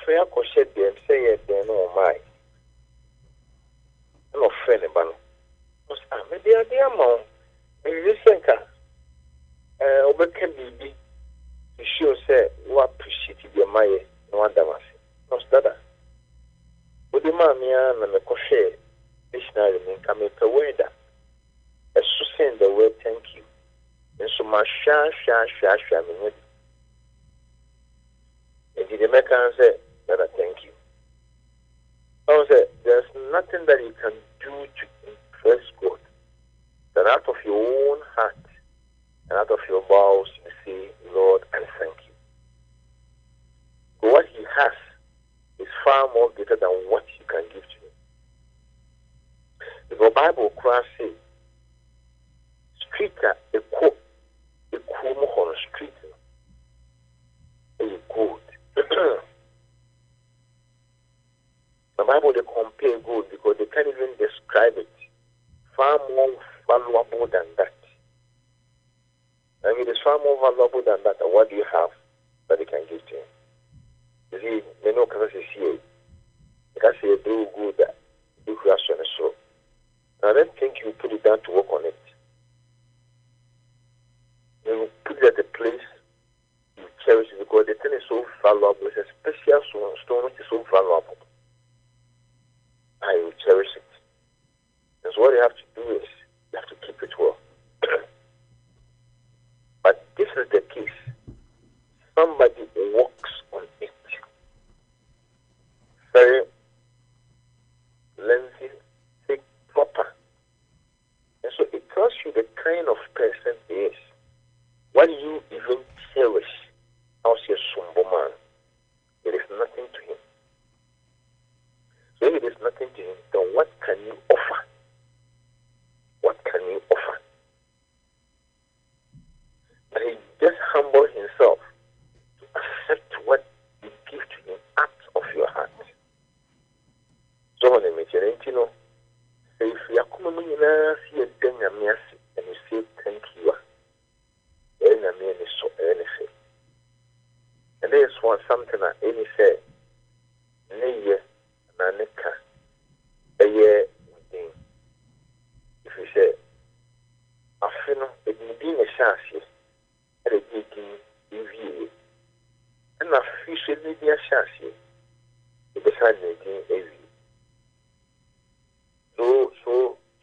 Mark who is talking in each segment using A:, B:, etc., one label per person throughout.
A: afei akɔhyɛ dem sɛ yɛ den no ɔmae ɛna ɔfrɛ ne ba no ɔsɛ mede ade ama wo ɛyɛ sɛ nka wobɛka biribi to show sɛ wo appreciate deɛ mayɛ na wadam ase na ɔsɛ dada wode maa me a na mekɔhwɛ dictionary mu nka mepɛ word a ɛso sen the word thank you nso mahwɛ menyɛ nti deɛ mɛka sɛ dada thank you. Also, there's nothing that you can do to impress God. That out of your own heart and out of your bowels, you say, Lord, I thank you. But what He has is far more greater than what you can give to Him. The Bible says, street a quote, a quote on the street, a quote. The Bible, they compare good because they can't even describe it. Far more valuable than that. I mean, it's far more valuable than that. And what do you have that they can give to Him? You see, they know because it's here. Because they do good, do creation and so. Now, I don't think you put it down to work on it. You put it at a place you cherish it because the thing is so valuable. It's a special stone which is so valuable. I will cherish it. And so what you have to do is you have to keep it well. But this is the case. Somebody works on it. Very lengthy, thick, proper. And so it tells you the kind of person he is. What you even cherish, how's your sumbo man? There is nothing to him. So if there is nothing to him, then what can you offer? What can you offer? But he just humbled himself to accept what you give to him out of your heart. So when you know, say if you are coming in see a thing and you say thank you, so anything. And there is one something that any say, nay, Nanika, a year within. If you say, I feel it may be a chassis, and a digging EVA, and I fish it may be a chassis, beside making EVA.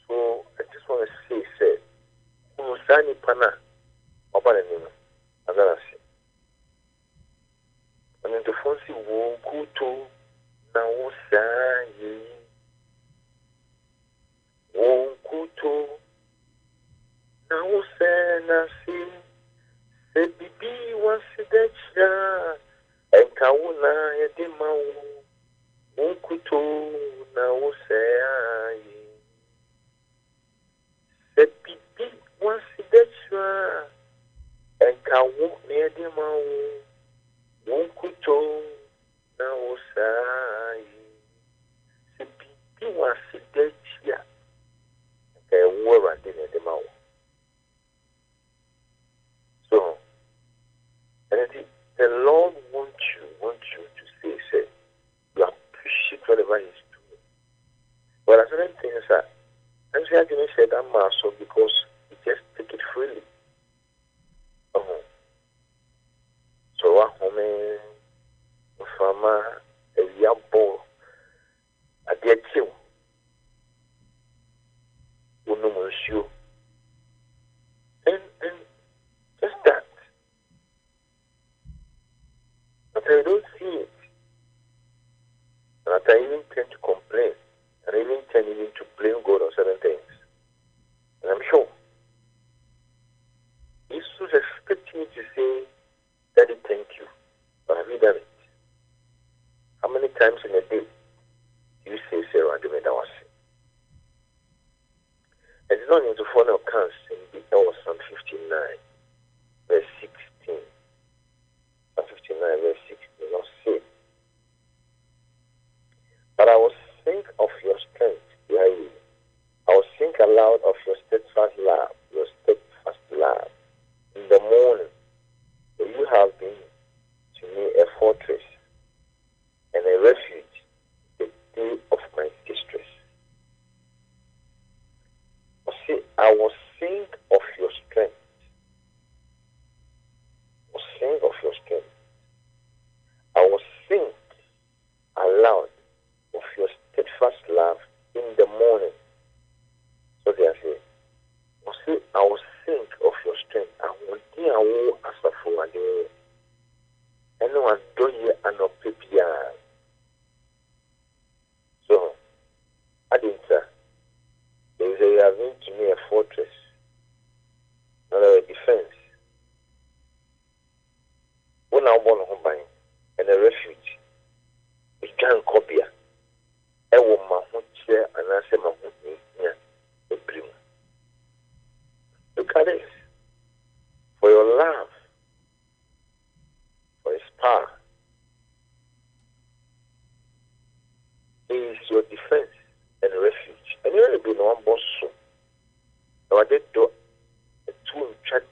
A: So, I just want to say, Umusani Pana, Obanino, as I say. And in the fancy woo, kuto. Na usayi wonkuto na usena se bibi wasidecha enkauna yedimau wonkuto na usayi se bibi wasidecha enkauna yedimau wonkuto na usai se bibi wa sidechia ka ewo de ne de mawo. So and the Lord wants you to say you appreciate whatever He's doing. But as certain things are I'm saying I said that so because you just take it freely. So home Fama a yabo a dear chill. Unumushu. And just that. But I don't see it. And I even tend to complain. And I even tend to blame God on certain things. And I'm sure Jesus was expecting me to say, Daddy, thank you. But have you done it? How many times in a day do you say, Sarah, do me that was it? And it's not into phone accounts in the Psalm 59, verse 16. Psalm 59, verse 16, not say. But I will think of your strength, Yahweh. I will think aloud of your steadfast love, in the morning. For you have been to me a fortress and your defense and refuge. And you will be no one boss so. Now I did do a two chat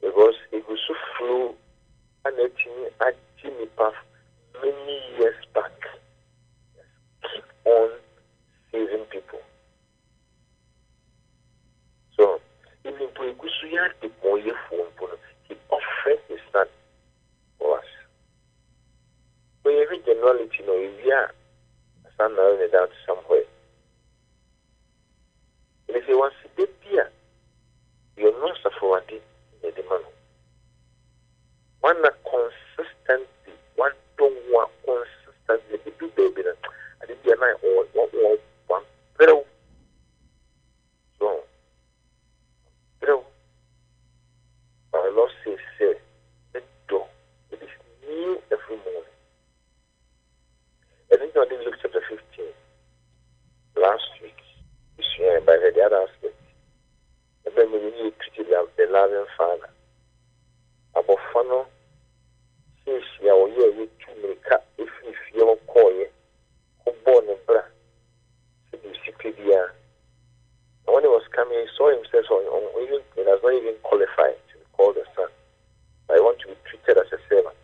A: because it was so flew and it at Jimmy Puff many years back. Keep on saving people. So even to a good the more phone, he offered his son for us. When you read generality, if you are a son narrowing down somewhere, and if you want to be here, you're not suffering in the man. One consistently, one don't want consistently to do baby. I did the night or one pero. So, pero, our Lord says, the door, it is new every morning. I think I did Luke chapter 15 last week, this year, by the other aspect. And then we need to treat the loving Father. About funnel, since you are here, you to make up if you're calling, who born in bra, so you see, and when he was coming, he saw himself on even, he does not even qualify to be called a son. I want to be treated as a servant.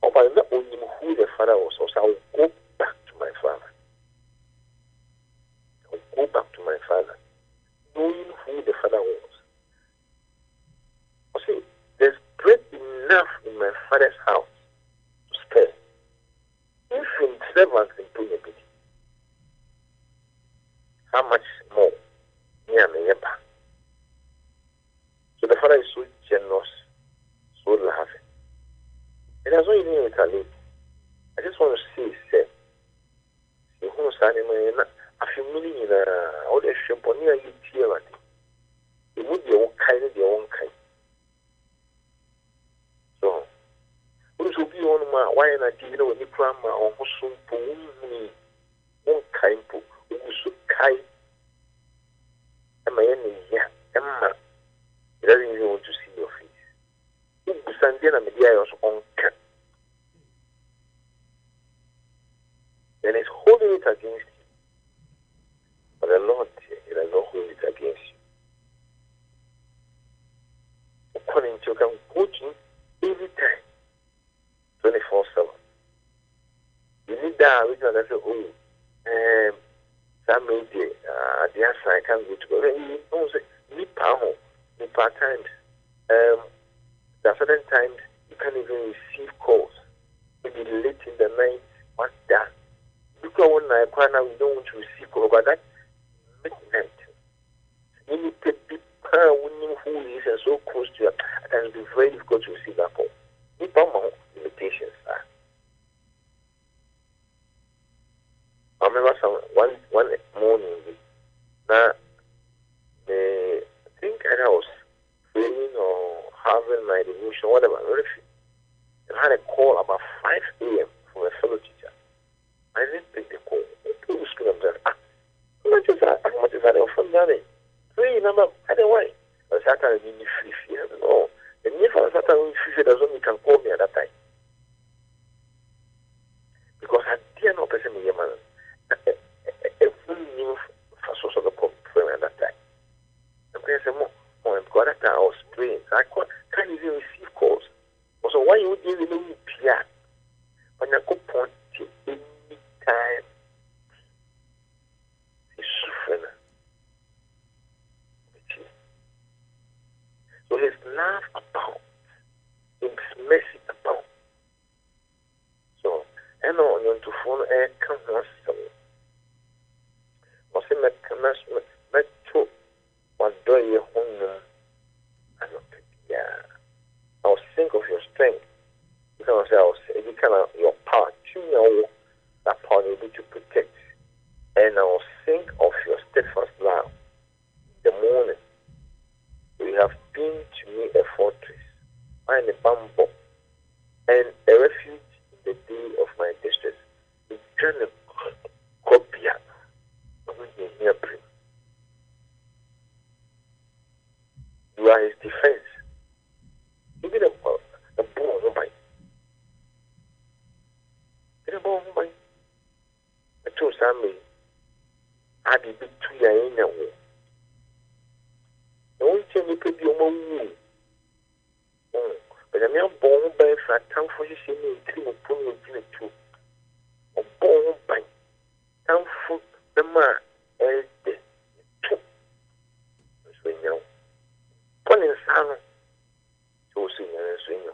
A: Oh, but not only who the father was, also I will go back to my father. I will go back to my father, knowing who the father was. See, there's bread enough in my father's house to spare. Even servants in Punyabidi. How much more? So the father is so generous, so loving. And that's why even in Italy, I just want to say, you who are I feel meaning in all the ship on near you, dear. It would be all kind of your own kind. So, who should be on my wine? I did know when you cram or who soon one kind who should kind. And my enemy, Emma, he doesn't even want to see your face. Who Sunday and media was on cat. Then it's holding it against you. But the Lord, he does not hold it against you. According to you can go to him every time, 24/7. You need that, which I say, oh, that made the answer I can't go to go. You don't say, need power, need part times. There are certain times you can't even receive calls. Maybe late in the night, what's that? Look at one night, we don't want to receive calls, but that midnight. You need to be who is and so close to you, and it will be very difficult to receive that call. Need power limitations. I remember one morning, now, I think I was praying or having my devotion, whatever, and I had a call about 5 a.m. from a fellow teacher. I didn't take the call. I was going to say, how much is that from that? Three number, I don't know why. I said, I need free. No, and if I was at free, that's when you can call me at that time. Because I didn't know person me, man. Every new source of the problem at that time. I'm going to say more because that time I was praying. So I can't even receive calls. So why you didn't even PR? When I go point any time, he's suffering. So his love abounds, his mercy abounds. So, I know on your phone, I can't answer. I say, my two, one door, your home. I don't think, yeah. I'll think of your strength. Because I'll say, you kind of your power, you know, that power will be to protect. And I'll think of your steadfast love. The morning, you have been to me a fortress, and a bamboo, and a refuge in the day of my distress. You turn a copy up. You are his defense. Even a ball, nobody. ade bi tu ya enya wo no nche ni pe bi o ma wu but me bon ba fra tan fo hye ni ntri mo pon no bi tu o bon ban tan fo be ma de tu so nya pon insano so so nya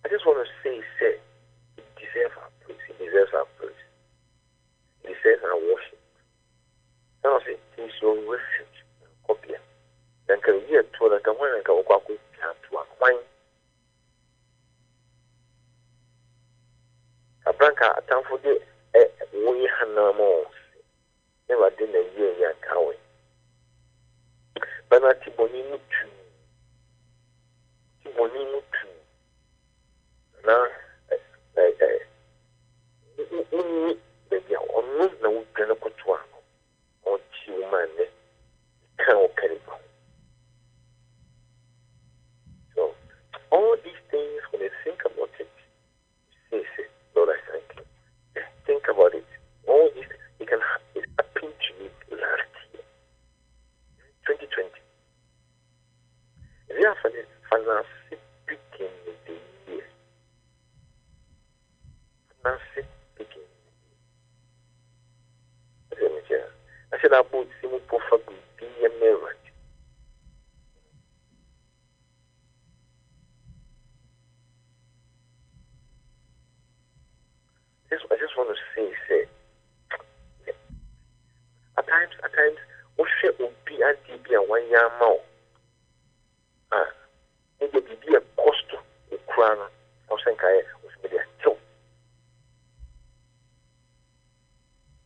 A: I just want to say it deserves our praise. It deserves our praise. It deserves our worship. Now say he's your refuge. Copy. Then can you to the one and go to a wine? A branca at time for the we have more. Never did a year young coward. But not Tibonino Tibonino na baby on no gonna put one or two man can't carry on. So all these things when you think about it, say, Lord, I thank you. Just think about it. All this it can it happened to me last year. 2020. Therefore finance speaking the year. Nancy speaking. I said about Simon Poffa be a marriage. I just want to say, at times, what shit will be a DB and 1 year more. It will be a cost to crown or Sankai was maybe a joke.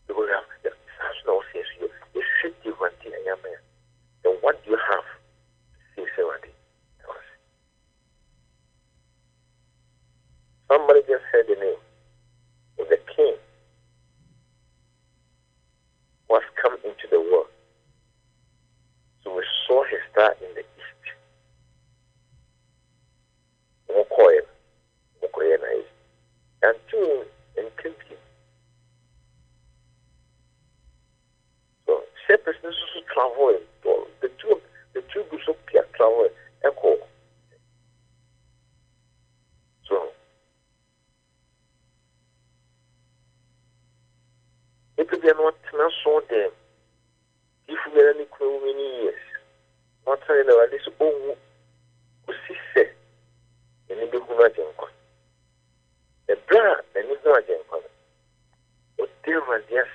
A: You will have the national says you should give one thing a young man. Then what do you have to say, Sarah? Somebody just said the name of the king was come into the world. So we saw his star in the east. Mokoye, and two and Kimpi. So shepherds also travel. The two groups of Pia travel echo. So if we are not saw them, if we are any many years, not saying that this oh see say and maybe who not in the bra and is not in but there was yes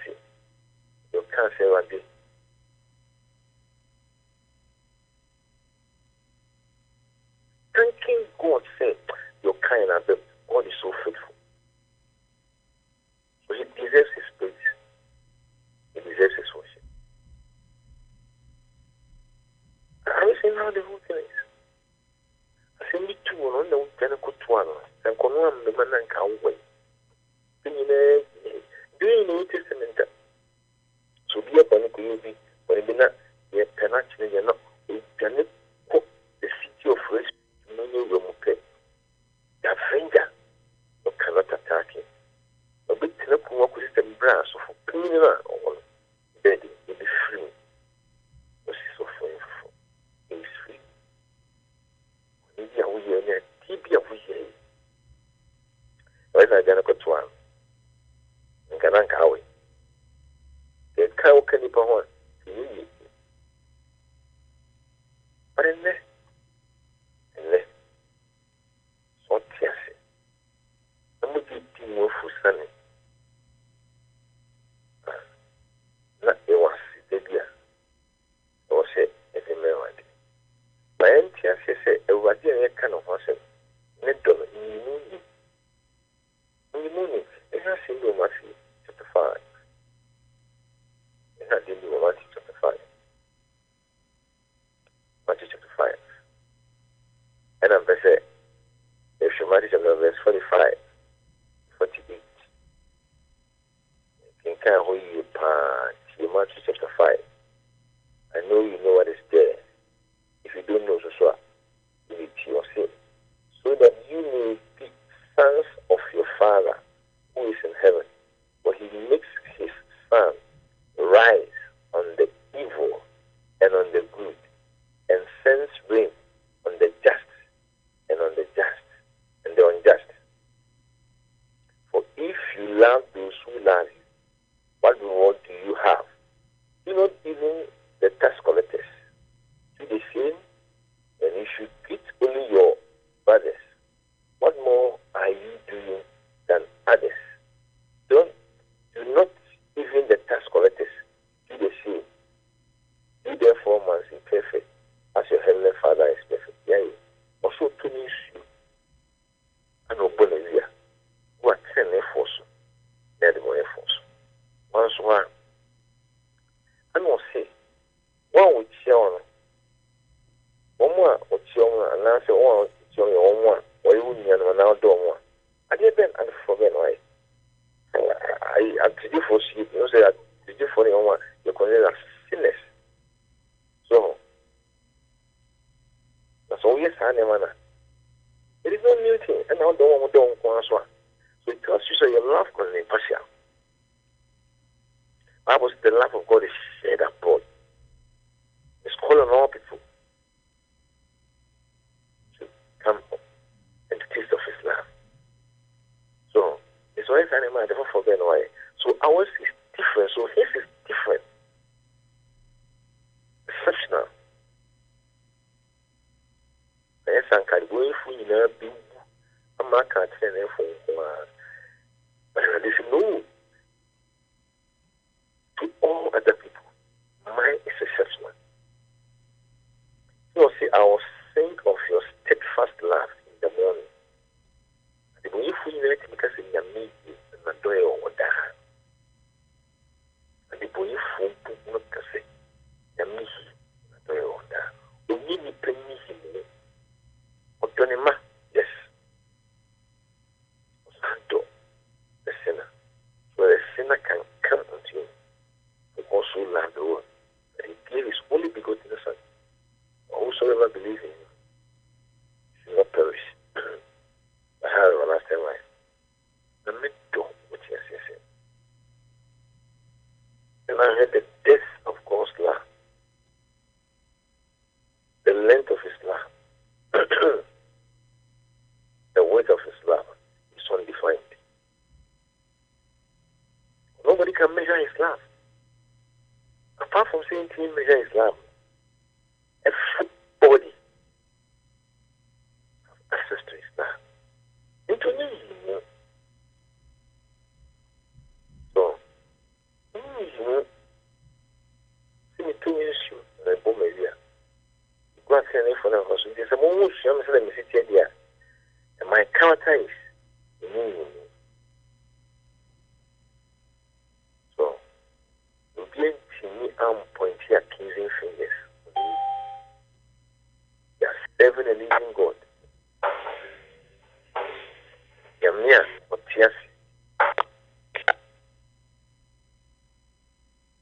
A: you can't say what this. Thanking God said you're kind of God is so faithful. So he deserves his praise. He deserves his worship. Are you seeing how the whole thing is? I say me too on the weekend one and come on the man and cow way. Do you know testament? So be a panic will be when it be not yet cannot you're not you can cook the city of rest no room okay. That finger you cannot attack him. A bit to work with the brass of cleaning or bedding will be free. This is so free. He is free. Maybe I will hear TB of we. Why not going to go to one? And can I go away? The cow can be born. But in there, so tears. I'm going to be more for sunny. Not a was the beer. Or say, if a melody. My auntie said, a wadia kind of person. Neto, in the morning, it has seen no Matthew chapter 5. It has seen no Matthew chapter 5. Matthew chapter 5. now say, oh, it's your own one, or you wouldn't now do one. I didn't forget why. I did for sheep, you say that did you for your one, you consider sinners. So that's all yes, I never. It is no new thing, and I don't want one. So it tells you so your love can be partial. Bible says the love of God is shared abroad. It's calling all people to come and to taste of His love. So it's always animal. I never forget why. So ours is different. So His is different, exceptional. Yes, I can't go if we never be. I'm not going to tell you. But if you know, to all other people, mine is exceptional. You see, I will think of your steadfast love in the morning. And if we let it because in your meeting, and I do it over there. And if we not to say, your meeting, and I do it over there. We need to pay me him. Otonema, yes. Santo, the sinner. So the sinner can come unto Him. He also loved the world. And He gave His only begotten Son. Whosoever believes in Him shall not perish, but have everlasting life. The middle, which is and I heard the depth of God's love, the length of His love, the weight of His love is undefined. Nobody can measure His love. Apart from saying to Him, measure His love. Everybody has access to His love. Into me, so, see me 2 years and I bomb a year. Go and say for them because there's a moment I'm saying, let me sit here. And my character is so, you get to me, I'm pointing at accusing fingers. You are serving a living God. Yamia or tears.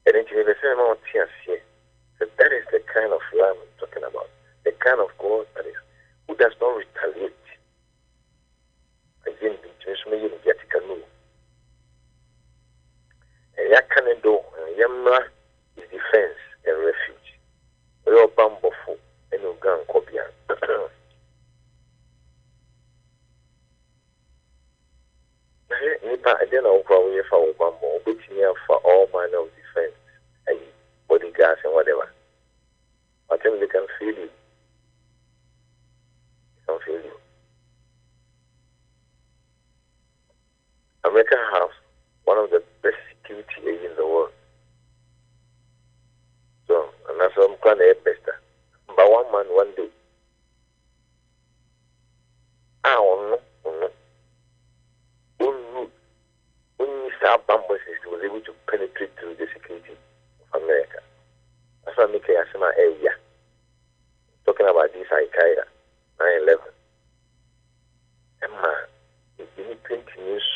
A: And then you say about tears here. So that is the kind of love I'm talking about. The kind of God that is who does not retaliate. Again, the Jerusalem get a canoe. And Yakanado and Yamra is defense and refuge. We are bamboo and Ugan Kobia. Nipa, I don't know how we found bamboo, which near for all manner of defense and bodyguards and whatever. I think they can feel you. They can feel you. America has one of the best security in the world. So, and that's what I'm going to best. But one man, one day. I don't know. Our bamboo system was able to penetrate through the security of America. That's why I make a similar area. Talking about this Al-Qaeda, 9/11. And man, in 20 years,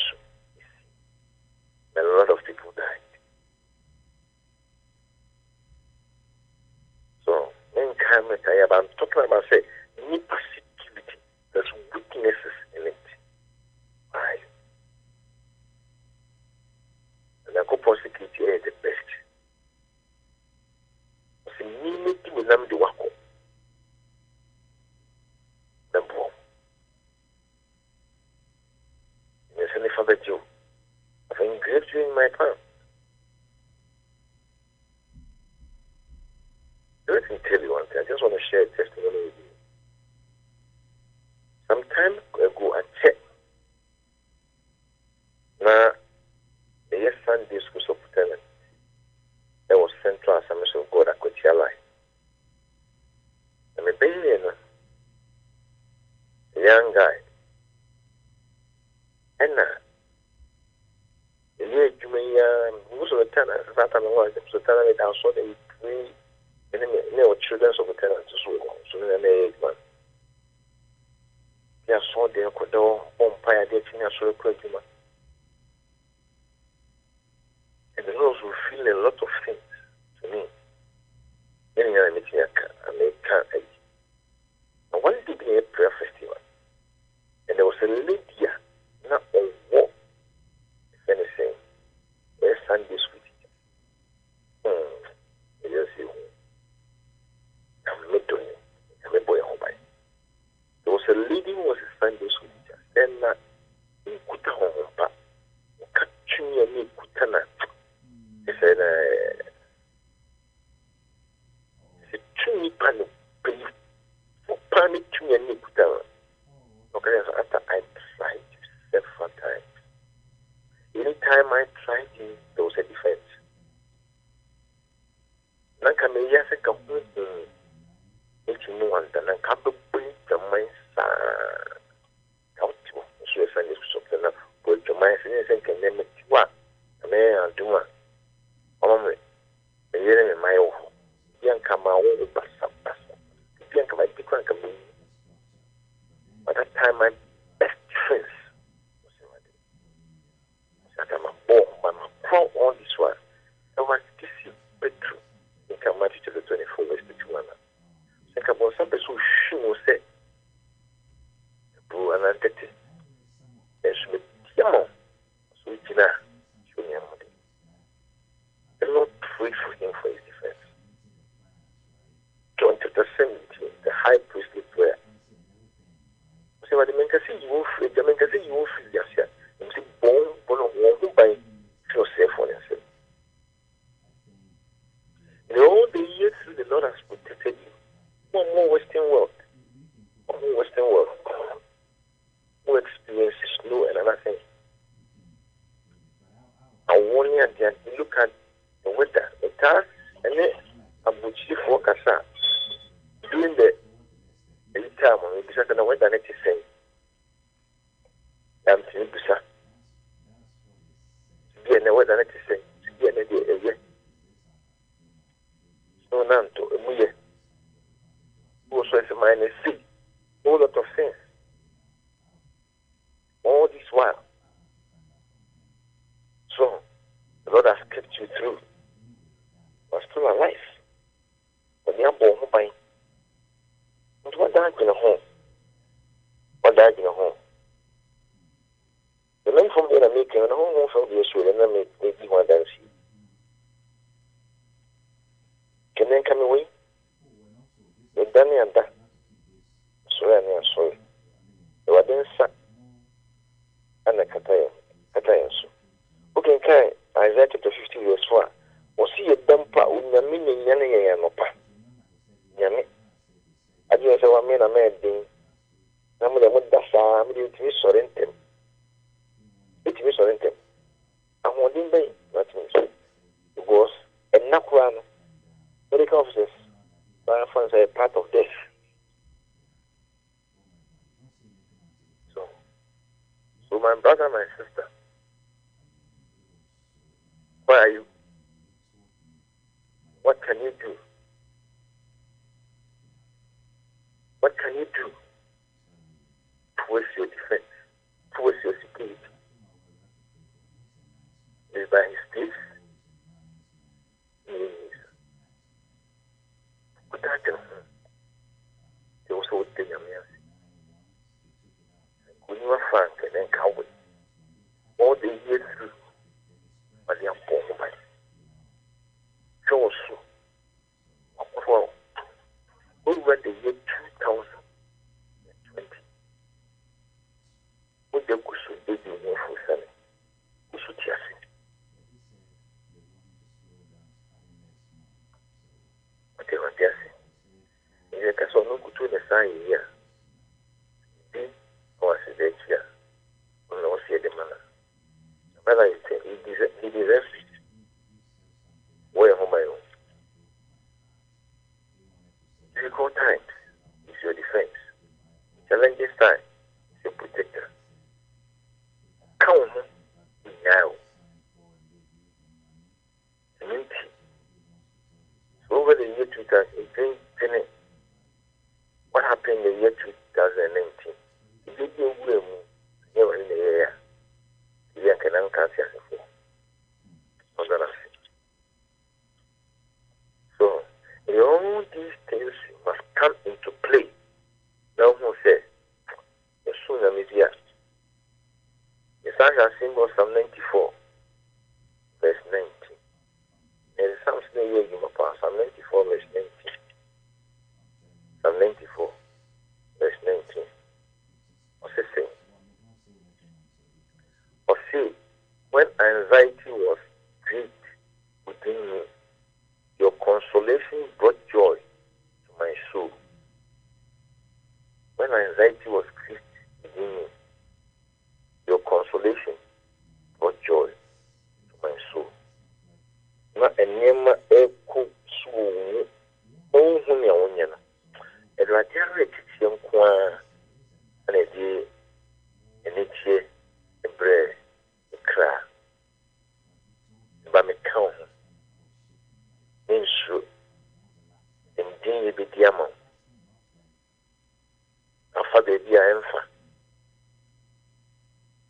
A: a lot of people died. So, I'm talking about, say, Nipa security. There's weaknesses in it. Right? And I go for security is the best. So, you need to remember the work. Number one. Yes, and if I bet you, I've engraved you in my palm. Let me tell you one thing. I just want to share a testimony with you. Some time ago, I checked. Now, the yes Sunday school superintendent, there was Central Assembly of God at Coachella. And a young guy. And most of the tenants, that time I was the tenant, I saw them three children of the tenants, so they man. all the Ecuador, Bompire, the China, so Kojima. And the Rose will feel a lot of things to me. Then you're a American. And one day, a prayer festival, and there was a lady, not a war, if anything, where Sunday school teacher. Yes, you. I'm not doing it. I'm a boy home by. There was a lady who was a Sunday school teacher. Then, in Kuta Hompa, Kachunya Kutana. He said, two Nippon, panic to me and Kuta. Okay, after I tried several times. Anytime I tried it, there was a defense. Nakamia said, come with me. If you know, and then I can't bring the mind. Out to so if I need something, put your mind and can name it what a man do one. Only the year in my own. Young come out with Bassa. Young come, I pick one come. By that time, my best friends was that I'm a bomb, I'm a pro on this one. I want to see Petru. You can match to the 24 West Petru. Think about some person who say, Boo and Antety. And Smith, Yamo, Sweetina, Junior Modi. The Lord prayed for him for his defense. John chapter 17, the high priestly prayer. So what the men can see you will free, the men can see you will free yourself. You see, bone, who by yourself on yourself. In all the years the Lord has protected you. One more Western world. One more Western world. Who experiences snow and other things. I warn you that you look at the weather, the task, and then I'm with you for Kasa. During the time when we decided the weather, it is saying, I'm saying, Busa. Be in the weather, it is saying, be in the year. So, Nanto, a year. Also, it's a minus C. A lot of things. All this while. So, the Lord has kept you through. You are still alive. But you are born by. And what died in a home? What died in a home? The men from the American and home from the Australian and maybe one dance. Can then come away? With Danny and that. Sorry. The Waden sat and the Katayan. Okay, Kai, Isaiah chapter 50 verse 4. Was he a dumper with Yamini Yanni and Opa? Yammy. I just saw a man a mad thing. I'm going to that's I'm going to be sorrented. It is sorrented. I want him by that means it was a Nakwan medical officers. My friends are a part of this. So my brother, my sister, where are you? What can you do? What can you do towards your defense, towards your security? It is by his peace. Without them, they also would think I'm here. When you are frank and then coward, all the years through, but they are born by. So also, over the year 2020, with the Gusu baby for Sunday, Gusu Tiasi. What they were Tiasi. In the case of no good to the sign here, or is it here? No, see the manner. But I think he deserves it. Where am I? Difficult times is your defense. Challenges time is your protector. Count now. Community. So over the year 2018, what happened in the year 2019? It did you has symbol Psalm 94, verse 19. And Psalm 94, verse 19. Psalm 94, verse 19. What's it saying? Or see, when anxiety was great within me, your consolation brought joy to my soul. When anxiety was great within me, your consolation brought joy to my soul. Na enema eko suwu ohun ya wonya na. Erade ara titi nkwa na de enechie ebre kra. Ba me kan insu ndin ye bediama. Afa bebi a emfa.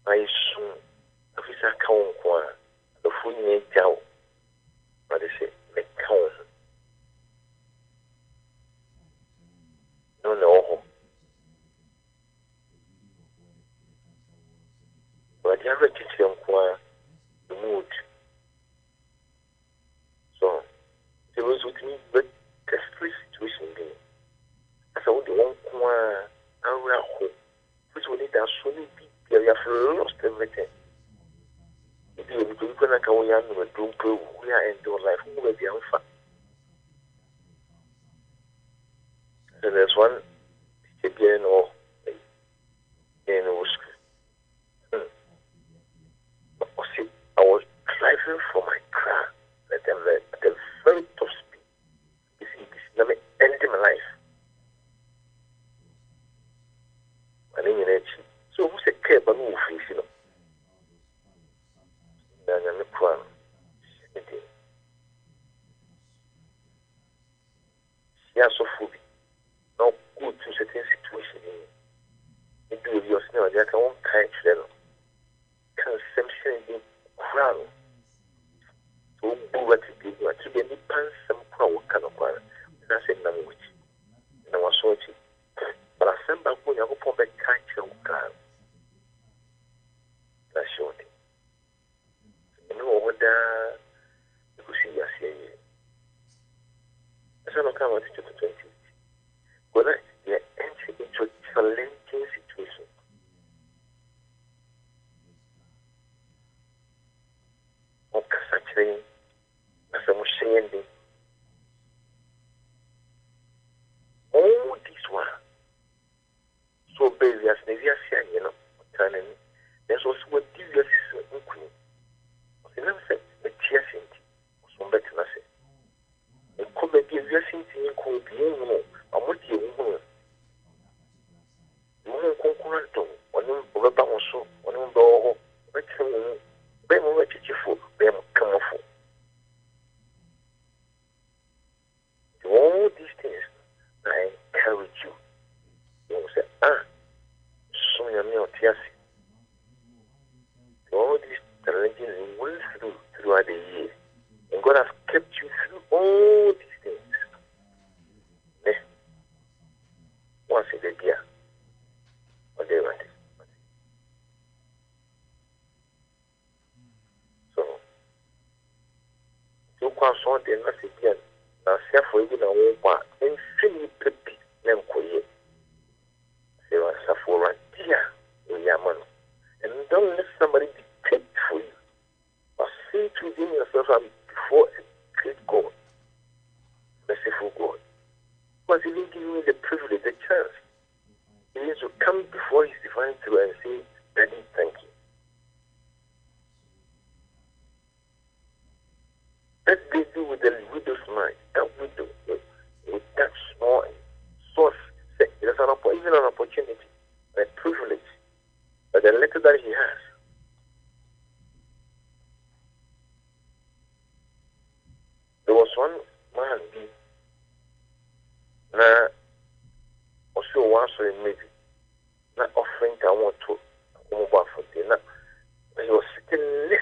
A: Aisu afisa kan kwa do funye jaw. But they say, make count. No. But you have to teach them the mood. So, there was with me, but the free situation being. As I would want to hope. Which will need that so many people. You have lost everything. If you are going to go young and do prove we are in your life, who will be alpha? So there's one again or in school. I was driving for my car at the very top speed. You see, this is not ending my life. I mean, so who's a care about who face, you know? Yeah, so food. Now, good to certain situation. You do your snow, there can one kind of consumption in crown. So, what to do, what to be any pants, some crown kind of one. That's a number which. And I was sorting. But I sent back when I go for the kind of crown. That's short. No, what you see, yes, yeah. As I look at it, 20. When they enter into a challenging situation, or Casatrain, as I was saying, all these were so busy as Navia, you know, turning. There's also what this is including. I never said the tears in some better than I said. And come and give your thing to you, could be more. I'm with you. You won't concurrent to one of the also, one of the Bem what you for, bem come off. To all these things, I encourage you. You will say, so you're not tears. All these challenges you will throughout the year. And God has kept you through all these things. Once in the year, whatever it is. So, you can't sort the message again. Now, for you know, and see peppy, then quiet. They are suffering, dear, Yaman. And don't let somebody dictate for you. But see to within yourself and before a great God, merciful God. Because He will give you the privilege, the chance. He needs to come before His divine throne and say, Daddy, thank you. That they do with the widow's mind, that widow, with that small source, there's even an opportunity, a privilege, but the letter that he has. There was one man, also once in maybe, not offering I want to move off for dinner. He was sitting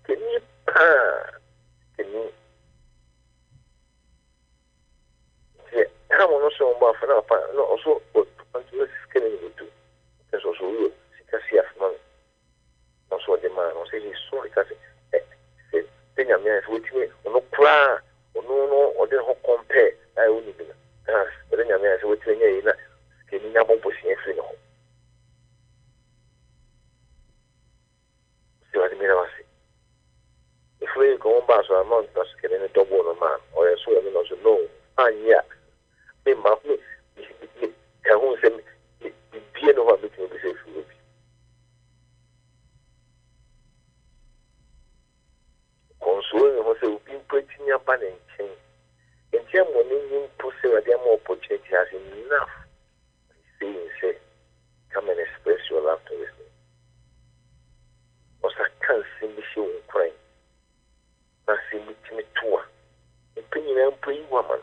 A: skinny, I want to show off and up, no, also, but skinny you do. There's also real, see, money. Also, with me, getting up with you. See what I mean? If we go back to a month, that's getting a double on a man, or else we are also know. Yeah, me, can who say, be no one between the safe. Consoling was a being pretty near banning chain. In term when you pursue a more opportunity has enough. Say, come and express your love to me. Or I can't see me show in crying. I see me to me too. Opinion and pretty woman.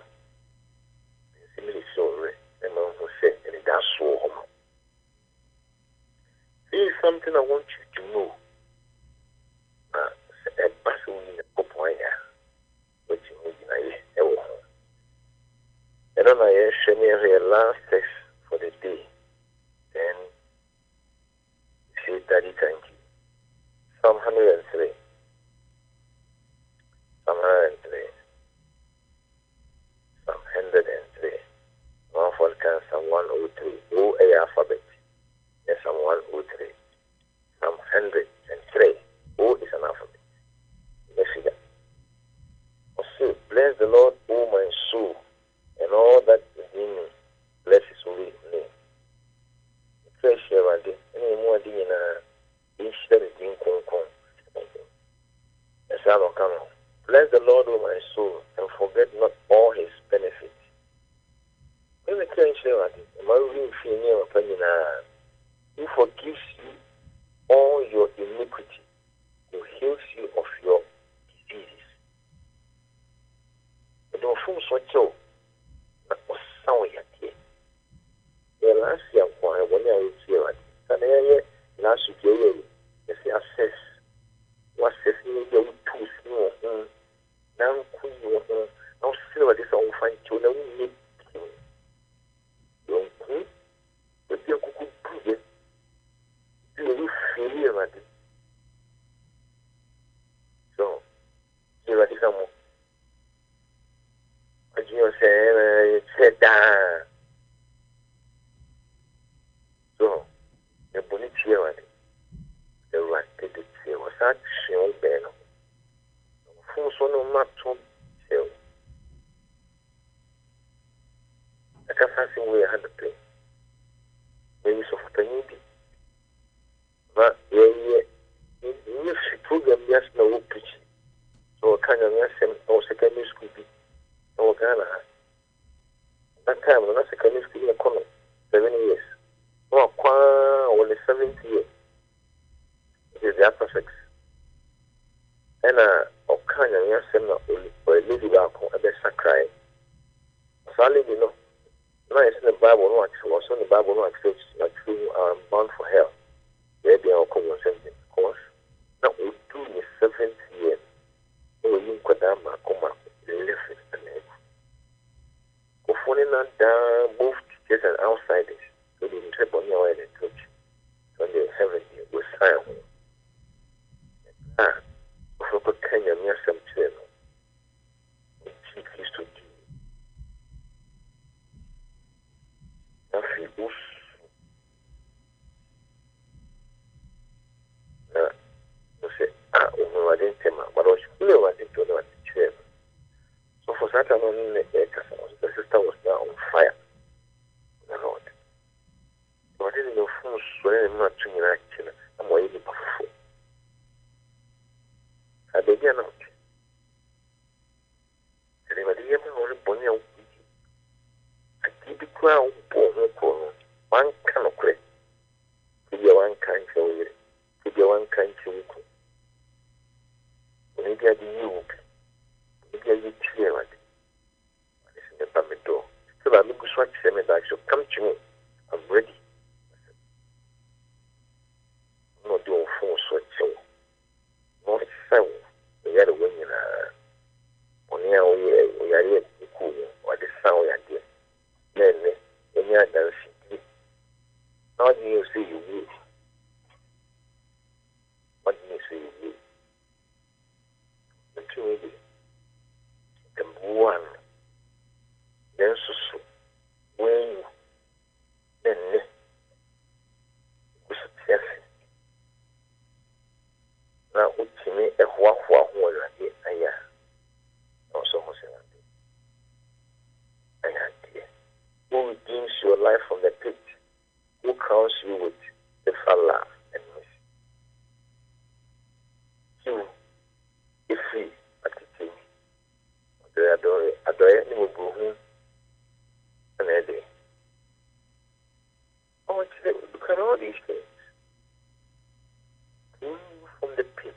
A: See me sorry, and I will say, and that's so home. There is something I want you to know. A battle in the Popoya, which you know, and then I share me last text for the day. Then say, Daddy, thank you. Psalm 103. Psalm 103. Psalm 103. One for Psalm 103. O A alphabet. Yes, Psalm 103. Psalm 103. O is an alphabet. The figure. Also, bless the Lord, O my soul, and all that is in me. Bless his holy name. Fresh every day. Any more than instead of being concon. As I don't come. Bless the Lord, O my soul, and forget not all his benefits. When the Christian share at it, my real feeling opinion, he forgives you all your iniquity. He heals you of your diseases. But don't fool so joke. That was sound yet. The last year, when I was here, and I last year, if you assess what's the thing you two small, now, now, still at this old fine tuna, we need him. But you could prove it. Do you feel at it? So, here at some. As you said that. So, the bonnet here at it. The right to say was that show banner. So no not to tell. I can't fancy we had to play. Maybe so for penny. But if she program yes no pitch. So kind of yes or secondary school be no Ghana. That time when I secondary school in a corner 7 years. No, only 70 years. It is the upper sex. And kind of yes and or a lady back on a best cry. So I live, you know. Nice in the Bible, no actually, also in the Bible, no actually, like you are bound for hell. Maybe I'll come on something, of course. Now, we do the 7th year. Oh, you could have my coma, the left and the go for down both teachers and outsiders. So they trip on your way in church. So they have it with silence. For Kenya, near some channel. Chief used to do. Nothing was. I didn't tell my but I was really wanting to know what the chair. So for Saturday, the sister was now on fire. The Lord. So I didn't know who's swearing not to me actually. I'm waiting for. I began out. Anybody ever want to bring out? I keep it crown, one kind of credit. To be one kind of way, to be one kind of way. Maybe I didn't know. Maybe I didn't clear it. This is the door. So I'm going to swatch them and I shall come to me. I'm ready. I'm not doing full swatch. Not so. We had a wing in a on here. We are here to cool or the sound I did. Then, when you are dancing, how do you say you will? What do you say you will? The two maybe. The one. Then so when you nyame ehwa ho awurade aya also ho se aya who redeems your life from the pit, who crowns you with steadfast love and mercy. You, if we attitude, adore ni mubuhu and ede. Oh, look at all these things. From the pit,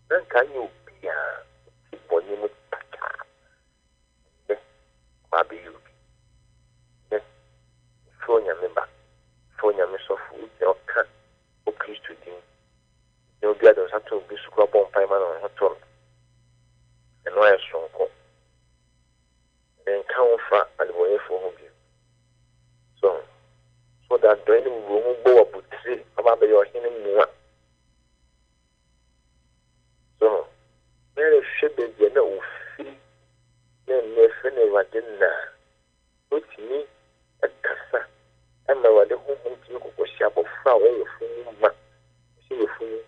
A: then can you be a bonny pata? Maybe you. Fonya member, Fonya Missofu, your cat, O Kristo din. No gathers have to be scrub on Paiman on Hotel. And why a strong call. Then count for and way for home. So that draining room go up with three about your hidden one. So, very should be the no free, then near Fenny dinner. Put me a cassa. And my other home to look for sharp of flower, fool, see a fool,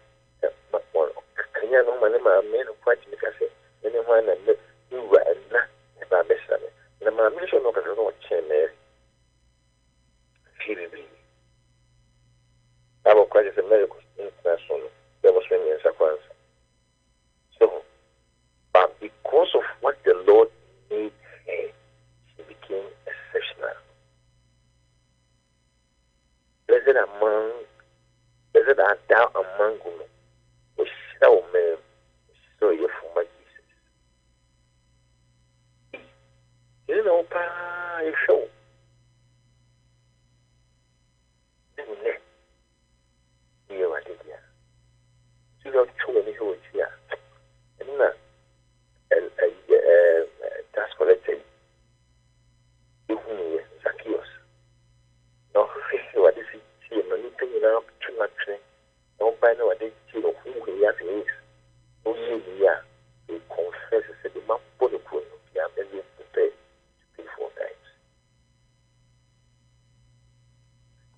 A: but one. Can you know my name? I made a quite make us say, anyone and you were not about the sun. And my mission of a little chain there. I will quite as a medical international. There was many in sequence. So, but because of what the Lord made her, she became exceptional. Blessed are thou among women, which thou man, so you for my Jesus. You know, pa, you show. You are the dear. You don't show any who is here. And that's what I say. You who is Zacchaeus. No, what is it? Anything now too much. No, by no, I didn't see who he has is. Who you are, he confesses that the map for the poor, you are very prepared to pay 4 times.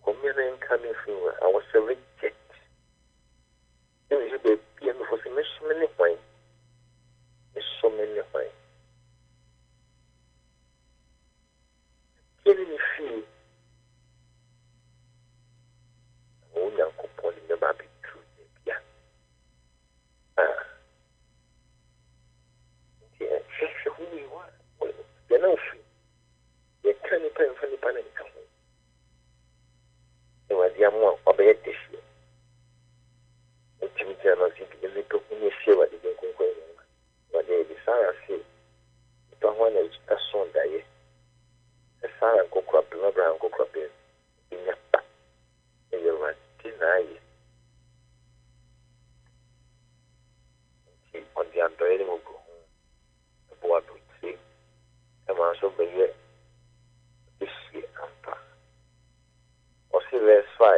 A: Communion coming through, I was a reject. There is a baby for so many points. There's so many points. Can you feel? Verse 5,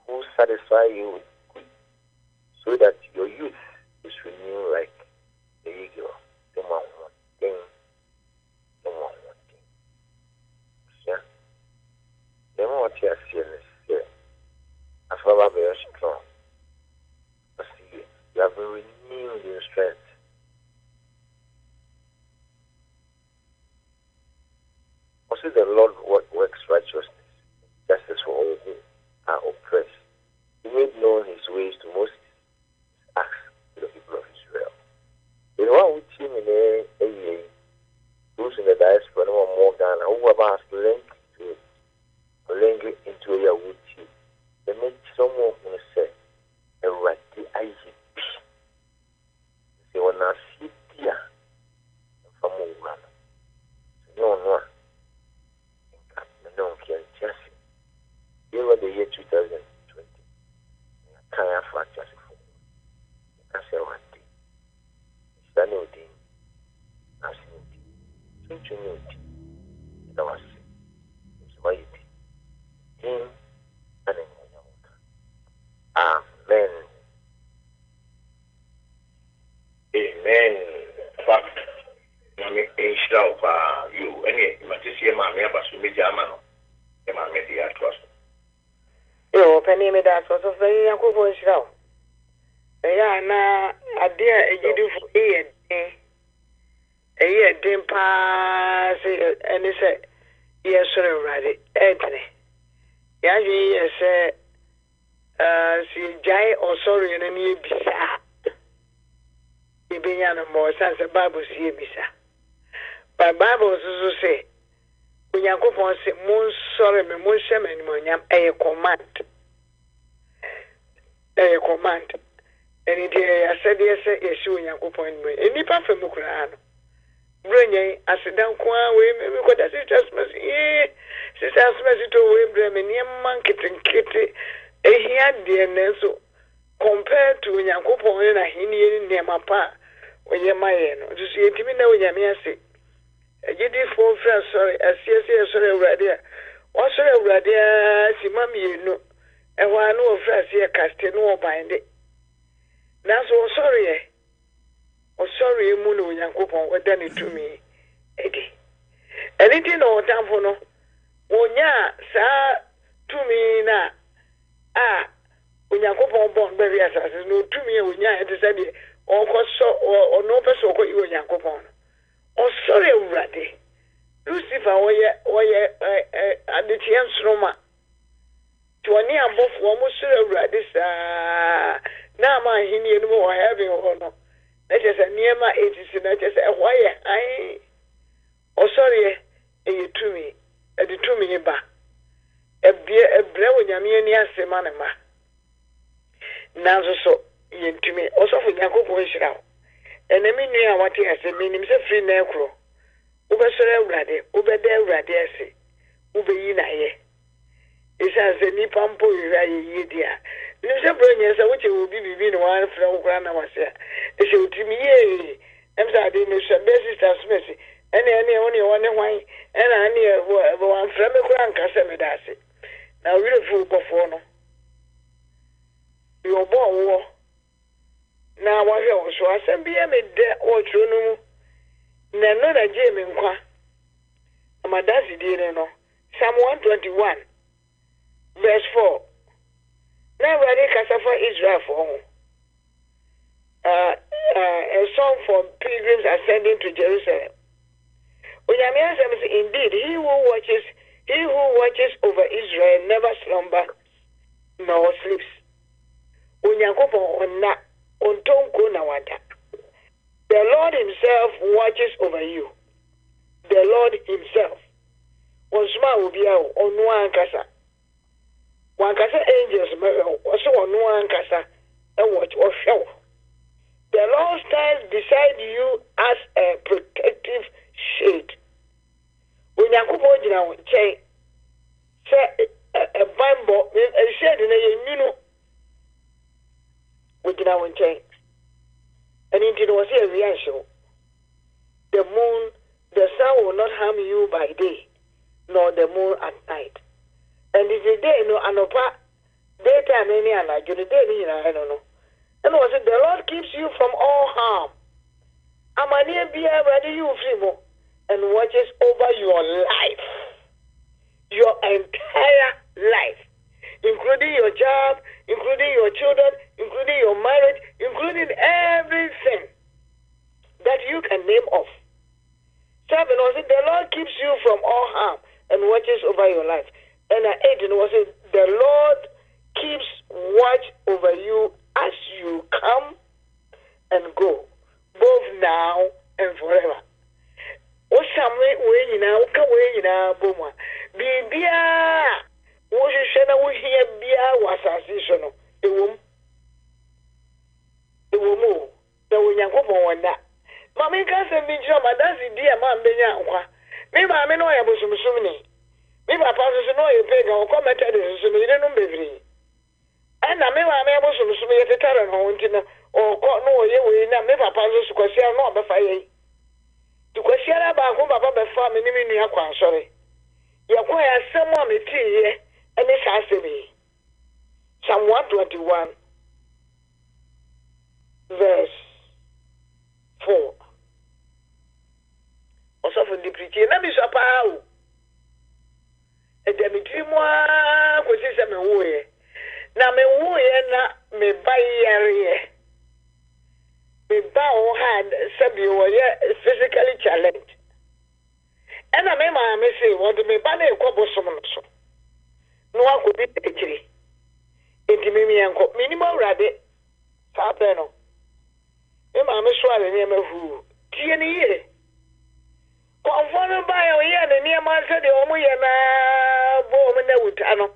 A: who satisfy you with good, so that your youth is renewed like the eagle. The one thing. Yeah. The more what you are seeing is as far as very strong. See, you have been renewed in strength. Also, the Lord works righteousness, justice for all who are oppressed. He made known his ways to Moses, asked the people of Israel. You know what team in a year, those in the diaspora no more than who about link into a wood team. They made someone who said, a ratty icy. They were not see dear from one. No. No, can't just. You were the year 2020. Can I have just I say one thing. It's a new thing. I see it. New thing. That was it. It's why it is. And Amen. Amen. Fact. Mami, inshallah, you. Any, Matisse, Mamma, Basumi, Jamano. Mamma, the trust.
B: Yo, Penny, me that was a very uncle for Israel. Yeah, na adia ejidi fu eye den pa say any say yes sorry ready etne ya ye say si jai or sorry na mi bisa ibenya no mo sense Bible si bisa but Bible so say Onyankopon say mon sorry me mon hye me nyam eye command and I said yes yes Onyankopon me enipa fam kura no brenye asidan kwa we me ko da sisters message to we bre me niam kitinkiti ehia de nenso compared to Onyankopon na hini niam pa oye maye no so yetimi na onyame ase ejidi for friend sorry asiese sorry awrade o sorry awrade simamienu ewa no ofrase kaste no obande na so sorry sorry mu no Onyankopon wada ne tumi edi anything no tamfo no wonya sa tumi na Onyankopon bon be wi asase no tumi wonya ete se de okoso ono peso ko Onyankopon o sorry awrade Lucifer oye adetien sroma tuani abofo wo sorry awrade sa na ma hini enu wo heaven ho no let us niema etisi na just why I sorry tumi edi tumi ba ebre onyame ani asema ne ma nanzo so yentumi osofo Yakobon hira enemi nua wate asemi nim se free na ekro ubesore awrade ubede awrade ase ubeyi na ye isa se ni pampo ira ye dia nim se bronye se wuche obi bibi no wan fra ukra na wase ese utimi ye emza de me se sisters mesi ene oni woni hwan ena ane wan fra me kura nka se me dase na wire fu bofo no yo bo wo na wa hwe wo so asem bi me de o tro no mu na no na je me nkwa amadasi di no Psalm 121 verse 4 na wari kasafa Israel for a song for pilgrims ascending to Jerusalem. Onyame says indeed he who watches over Israel never slumber nor sleeps. Onyankopon onna ontonko na wada. The Lord himself watches over you. The Lord himself. Onsuma obia onu ankasa. Wankasa angels also onu ankasa e watch or show. The Lord stands beside you as a protective shade. Onyankopon gina wo nkyɛn sɛ a bambo a shade na ye nwunu wo gina wo nkyɛn. And indeed was a reaction. The moon, the sun will not harm you by day, nor the moon at night. And it's a day no anopa daytime any and like the day I don't know. And was it the Lord keeps you from all harm. Amania be ready you free and watches over your life. Your entire life. Including your job, including your children, including your marriage, including everything that you can name off. 7 was it the Lord keeps you from all harm and watches over your life. And 8 was it the Lord keeps watch over you as you come and go, both now and forever. What's some way now? Come way now, Boma. Bibia. Wo hwehwe wo hia bia wasasiso no ewo na Onyankopon wonda mama ka se bi jira madasi di e ma mbenya nkwa me ma me no ya bosumsum ni me papa so no ye pega o kometa de so me no mbevri ana me ma me bosumsum ye tetare no nti no o ko no ye we na me papa so kwasia no obefa ye tu kwasia la ba ko papa befa me ni me nua kwa sori ye kwa ya semu ameti ye and this has to be Psalm 121 verse 4. Also for the preaching, let me suppose. And then me dream one, because it's a me way. Now me way na me buy area. me bow hand sabi physically challenged. And I may say what me bane kwabo so. No one could be actually. Into me and minimum rabbit. Sapeno. Me mama swallow near me who. Tiani. Confounded by a year and near my said the Omoyana Bowman Utano.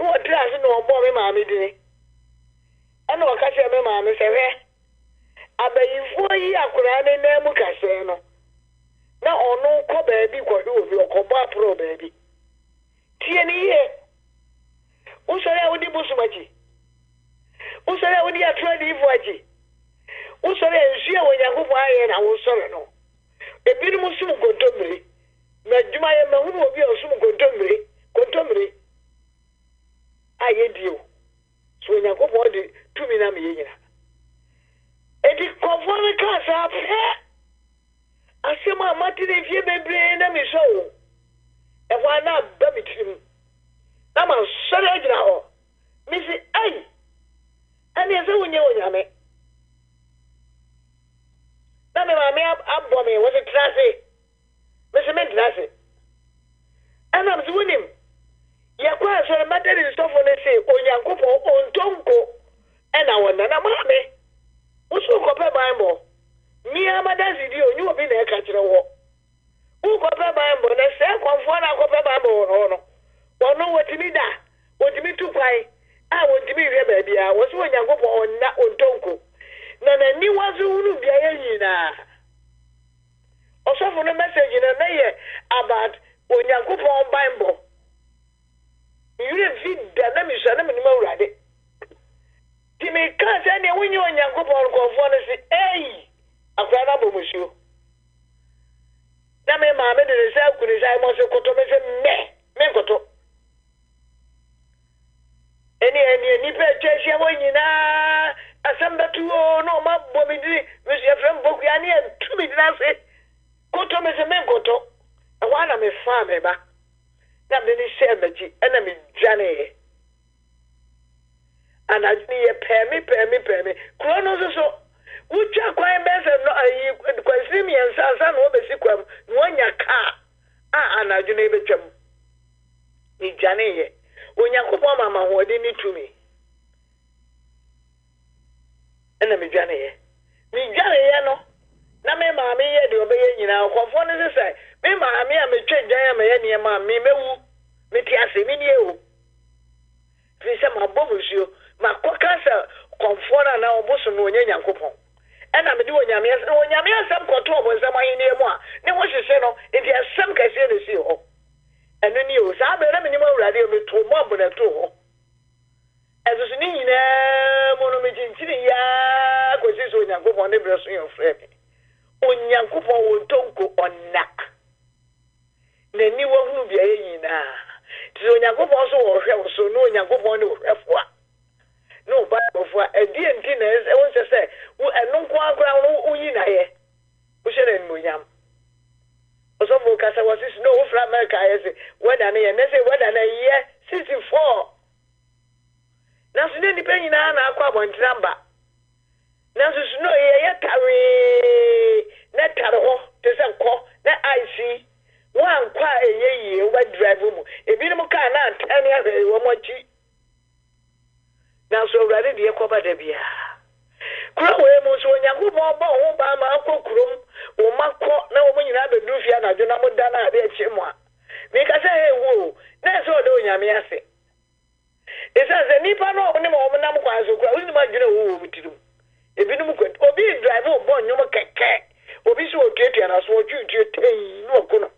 B: No dress no more, mammy did. I know catch a mamma say, I bet you 4 years could have been there, Mucaseno. Now, no co baby, what do you call pro baby? Tiani. Who said I would be Busmachi? Who said I would be a trade Ivoji? Who said I see when you go by and I was sorry no? A beautiful soon contemporary. Majumaya Mahu will be a soon contemporary. I hate you. So when you go for the 2 minutes, and the conforming cars up here. I say, my Martin, if you may bring them so. And why not, baby? I'm a sorry now. Missy, I. And yes, when you me. Now, my up for me was a classy. Mr. Mentlasi. And I'm doing him. Yakwa, so the matter is so for the say, on Yanko, on Tonko, and I want another mommy. Who's who copper Bible? Me, I'm a dancing you, you have been a catcher war. Who copper Bible? The second one, I copper Bible. Well, no, what to me that? What to me to buy? I want to be a baby. I was when you go on that on Tonko. None of new ones who will be a year. Also, for the message in a mayor about when you go on Bible. You didn't feed the enemies and them already. Timmy can't send you when you and your go on conformity say, hey, a grand up with you. Now, my mamma did a self could I must have got to me, Menkoto. Any purchase when you know, assemble to no more bombing with your friend Bogiani and 2 minutes. Go to Miss Menkoto. I want a farmer. Now, many savages, enemy Johnny. And I need permit. Chronos so. Would you quite better not question me and son over sequel? One your car. And I do never jump. Ni Johnny. When you come, Mamma, what did to me? Enemy Johnny. Ni Johnny, no. Now, my mammy, you obey, you know, conform to say, me, mammy, I'm a change, I am a near mammy, me, Tiasi, me, you. Please, I'm a bubble, you, my cockasa, conform now, bosom, no, young coupon. And I'm doing Yamias, no, Yamias, some control was some in near moi. Then what you say, no, if you have some case in the sea, and then you, I better minimum radio with 2 months with a 2. As a Nina, monomijin, ya, because this one, I go on the breast of your friend. On Yankupo will don't go on knack. The new one will be a na. So Yankupo also have so no Yankupo no have what. No, but for a dear dinners, I want to say, who and no ground who in a who should end William. Also, because I was this no from America, I say, what an year, and say, what an a year, 64. Now, so then depending on our carbon number. Now, there's no yet net there's a call that I see one quiet year what drive room. A bit of can't any other one more cheap. Now, so ready the Aquaba de Bia. Croway was when you go home by my uncle Crum or Marco. No, when you have a Dufia, I do not want Dana de Chimwa. Make us say, whoa, that's all doing Yamiasi. It says the Nipano on the moment I'm quite so crowded. Imagine who would do. If you don't go, be driver born, you make a cat, or be so dirty and I saw you no good.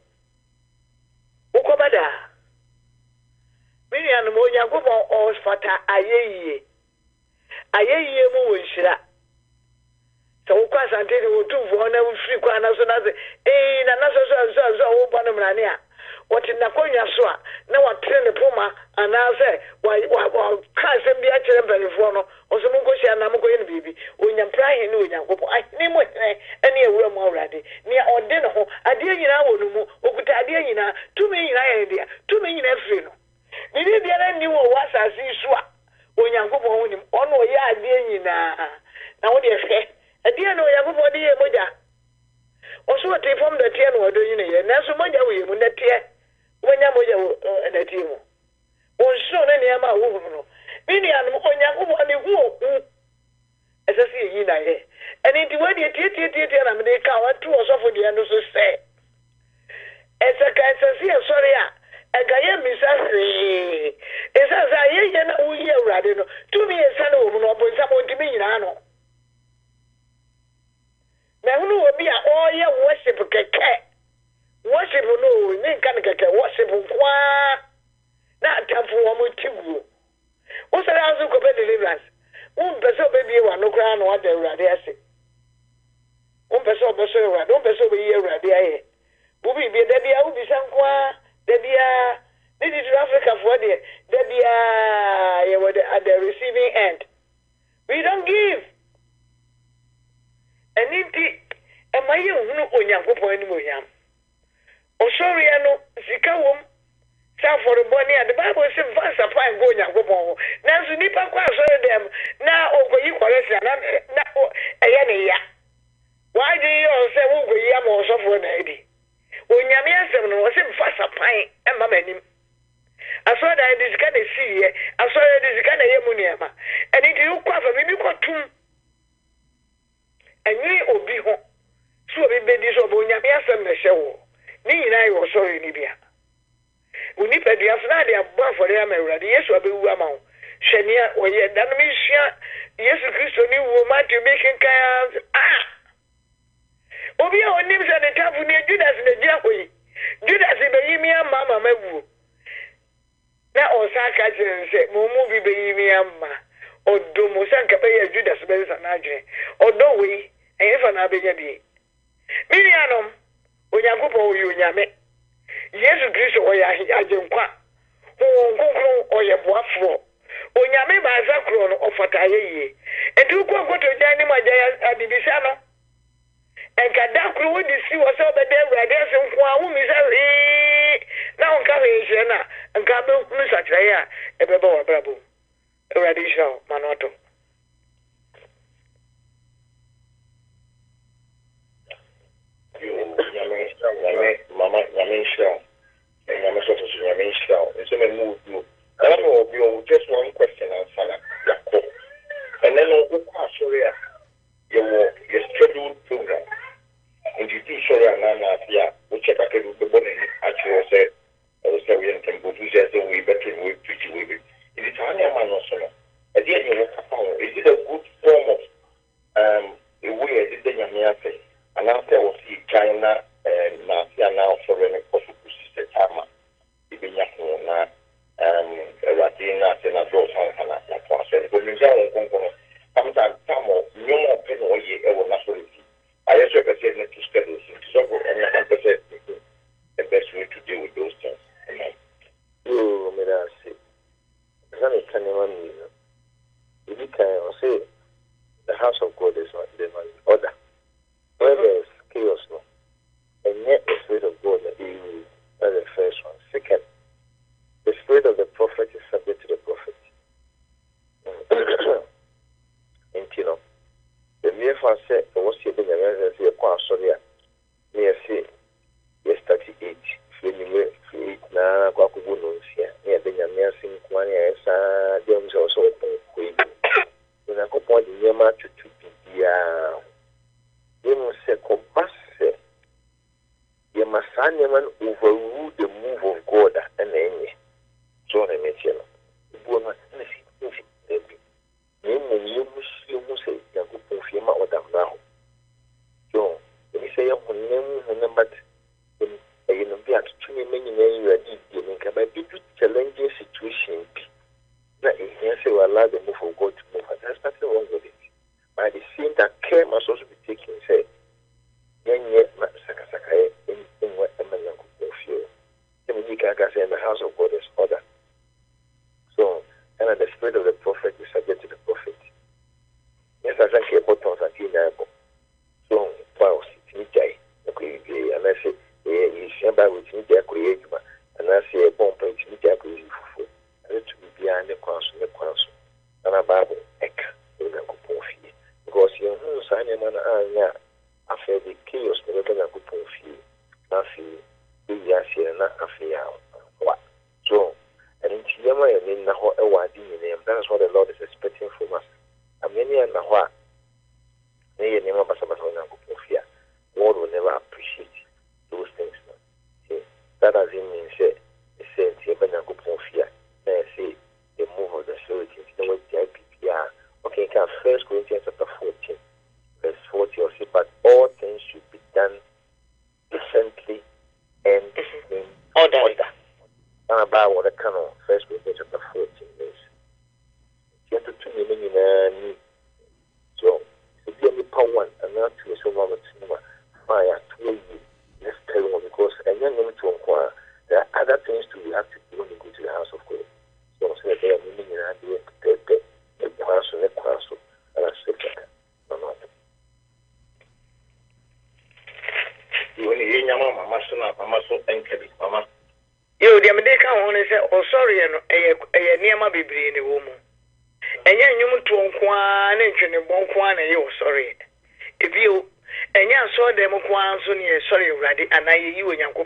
B: Ukobada. Many animal Yago or Fata Aye. Aye, Moishra. So, class and take you do one of 3 quarters another. Eh, another Bonamania. What in Naponia Swa? Now I train the Puma and I say, why, can't be actually very formal. Or some go and I'm going to be when you're prying in your I name what any room already. Near or dinner, I dear you know, or put idea in a 2 million idea, 2 million every. We did the other new was as you swap when you're going on or yeah, dear you now. Now what do you say? I dear no Mini and Onyaku who as I see you now. And in the way the theater and they count 2 or so for the end of the say. As a cancer, sorry, a guy misses. As I know, we are rather to me a son of someone to me, Nano. Now, who will be all your worship cat? Worship no, Nikanaka, worship not time for one with 2. What's the answer to deliverance? Baby, one no crown, what they were there. Person, don't person be here, right? Bobby, be there, will be some qua, there be this is Africa for there be at the receiving end. We don't give. And indeed, am I you on your point? Oh, sorry, I know, Sikawum. For the bonny and the Bible says, "Vast upon going and go on." Now, the Nipa cross them now over you, why do you say, "Oh, we are more so for an lady"? When Yamiasam was in fast upon and mamma. I saw that this kind of see, I saw this kind of Yamuniama, and it you cover me, you got 2 and you will be home. So we made this of Yamiasam the show. Me and I was sorry, Nibia. We need to have not a bar for them, and yes, will be woman. Shania, or yet, Danamisha, yes, Christo knew woman to make kind. Obi on names at the top of Judas in the Jahweh. Judas in the Yimia Mamma Mewu. Now, Osaka said, Mumu be Yimiama, or Domosanka pay Judas Bells and Adre, or do we, and if an abigadi. Minianum, when you go, you yame. Yes, Christo, or Yajinkwa, who won't or your buffalo. When you may buy Zacron or Fataye, and do go to Janima at the Bisano. And Kadakru would see what's over there, where there's some whom is now coming Siena and Cabo Musataya, a Babo Brabo, a radical Manoto.
A: Mamma, Yamisha, and Yamasoto, Yamisha, and so many move. I don't know, just one question answer. And then, sorry, your scheduled program. And you do sorry, yeah, we check out the body. Actually, said, I was saying, we can go to just the way better and we preach with it. It is only a man or so. At the end, you look upon is it a good form of a way I did the Yamiate? And after I was see China and Nasia now for any possible sister Tama, even Yakuna, Ratina, Senador, and that one said, but you don't sometimes Tamo, no more pen or ye, ever naturally. I also said not to schedule so and I said the best way to deal with those things. You may not say, Zanny can you if you can say the house of God is not the order. Where there is chaos, no, and yet the spirit of God that you that's the first one. Second, the spirit of the prophet is subject to the prophet. And you know. The mere fact said, what's your big emergency? You're quite sorry. Near say, yes, 38. Feeling 8 now, Quakubunos here. Near the nursing one, yes, James also quick. When I go point the Yama to be you must say, Compass, you must overrule the move of God and any. So I mention, you must you must say, Yama or them now. So, when you say, but you know, be at 20 million you are deep, but due to challenging situation, that is say, allow the move of God to move. There's nothing wrong with it. But the same that care must also be taken, say, yet, Sakasaka, in what a man could feel. In the house of God is order. So, and the spirit of the prophet is subject to the prophet. Yes, I think about things that you know. So, well, it's me, and I say, you share by with me, and I say, a bomb point, me, and it will be behind the council, and a Bible, because you know, signing man, after the chaos, the good feel, nothing, we are here, not a fear. So, and in Yama, and in the whole what that is what the Lord is expecting from us. I mean, and what they never fear. God will never appreciate those things. That doesn't mean say fear. Say the move of the Spirit into the IPPR. Okay, First Corinthians chapter 14, verse 40 or say, but all things should be done decently and in order. And about what I can on First Corinthians chapter 14 verse. You have to tune in so if you have power and not to so much fire to you, let's tell you because and then you to inquire. There are other things to you have to do when you go to the house of God. So there are meaning in idea the class and I say that. No. You only hear Mama so Mama.
B: Yo, the American one is sorry, a near my baby in the woman. And you to Kwan and Bonkwan, and you sorry. If you and you saw them so near sorry, ready, and you and Yanko.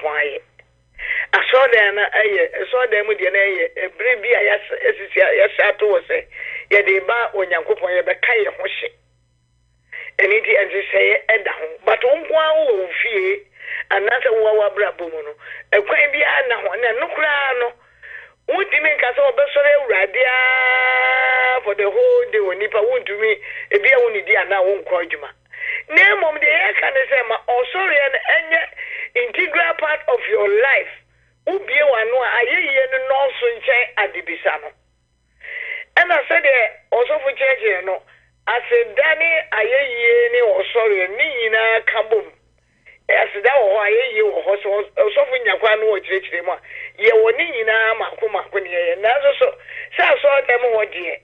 B: I saw them with your name, a baby. Yes, I told say, yeah, they buy when Yanko, you be kind of worship. And it is say, but one fear. Another wawa brabumono. A quaint biana, no crano. Would you make us all better radia for the whole day when Nipa would to me a beer only dear now won't call you. Name of the air can say, sorry, and integral part of your life. Who be one no, I hear no sunshine at the Bisano. And I said, also for church, no. I said, Danny, I hear or sorry, Nina Kabum. As that why you was often your quan watch them. Ye were Nina Makuma when ye and so saw them what dear.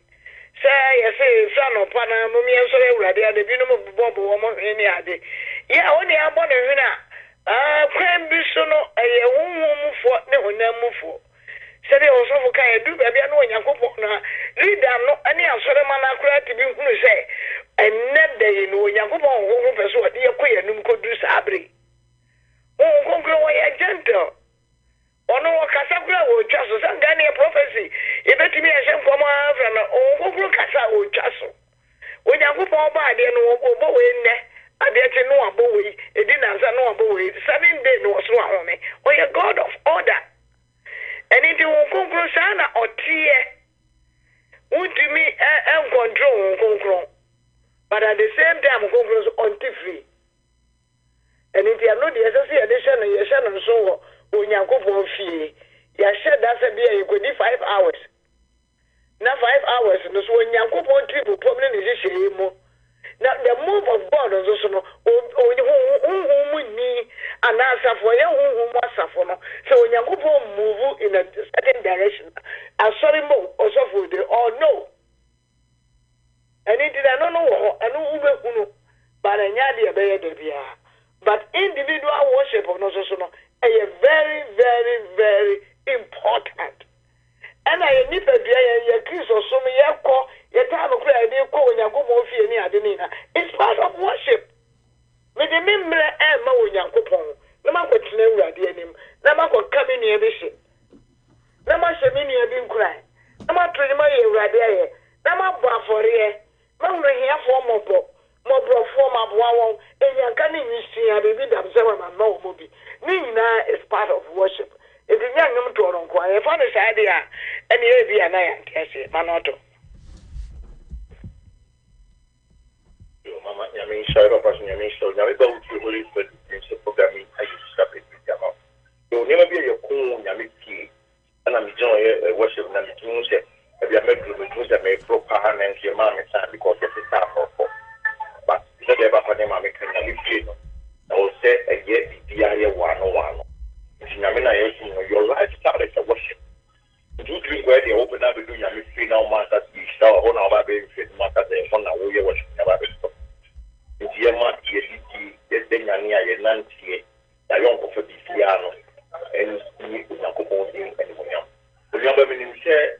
B: Say, I say, son of Pana, Mummy, and so ready at the minimum of Bob woman any other. Yeah, only I'm born in can be so no a woman for no name for. Said they also for Kaya do baby, I know Yakupona. Read them no any answer man I cried to be who say. And net day in Yakupon who persuade the queer num could do sabri. Oh, grow a gentle. Or no Casabra or Chasso, some Daniel prophecy. If it me a shame from oh, who Casa or Chasso. When Yakupon by the no boy in there, I didn't know a boy, it didn't answer no boy, 7 days no swallow me, or a God of order. And it won't conclude sana or tear. Would to me and control, but at the same time, concludes on free. And if you are not the associate edition, you shall not so when you go for fee. You said that's a beer, you could do 5 hours. Now 5 hours, and so when you go for triple problem is a now the move of God is also who me and answer for you who was for no. So when you go for move in a certain direction, I'm sorry, more also for the or no. And it did I don't know, I know, but I know the but individual worship of also is very, very, very important. And I need to be a Christ or so me, your time of prayer, they call when you go more fear near Adenina. It's part of worship. With the member and Mo Yankopon, no matter what name we are dealing, no matter what coming near this. No matter me near being crying. No matter my radia, no matter for here. No matter here for more form of wow, and you can't even see a baby themselves and no movie. Nina is part of worship. If you young them to inquire, if I idea, and you be an iron test, Manoto.
A: Mama, I mean, shout out person, I mean, so now we go to Holy Spirit programming. I used to stop it with them. You never be your cool, Yamiki, and I'm enjoying worship and I'm doing it. If you are making the may proper hand and your mom is time because it's a staff of. But it's never for them, I'm making a little. I will say a year, the area 101. Your lifestyle is a worship. You drink where they open up and do your mystery now, matters, you shall own our baby, matters, and one hour you worship never be stopped. It's your mat, the Deniania, your Nancy, the young of the piano, and you could not go in anyone. Remember, when you say,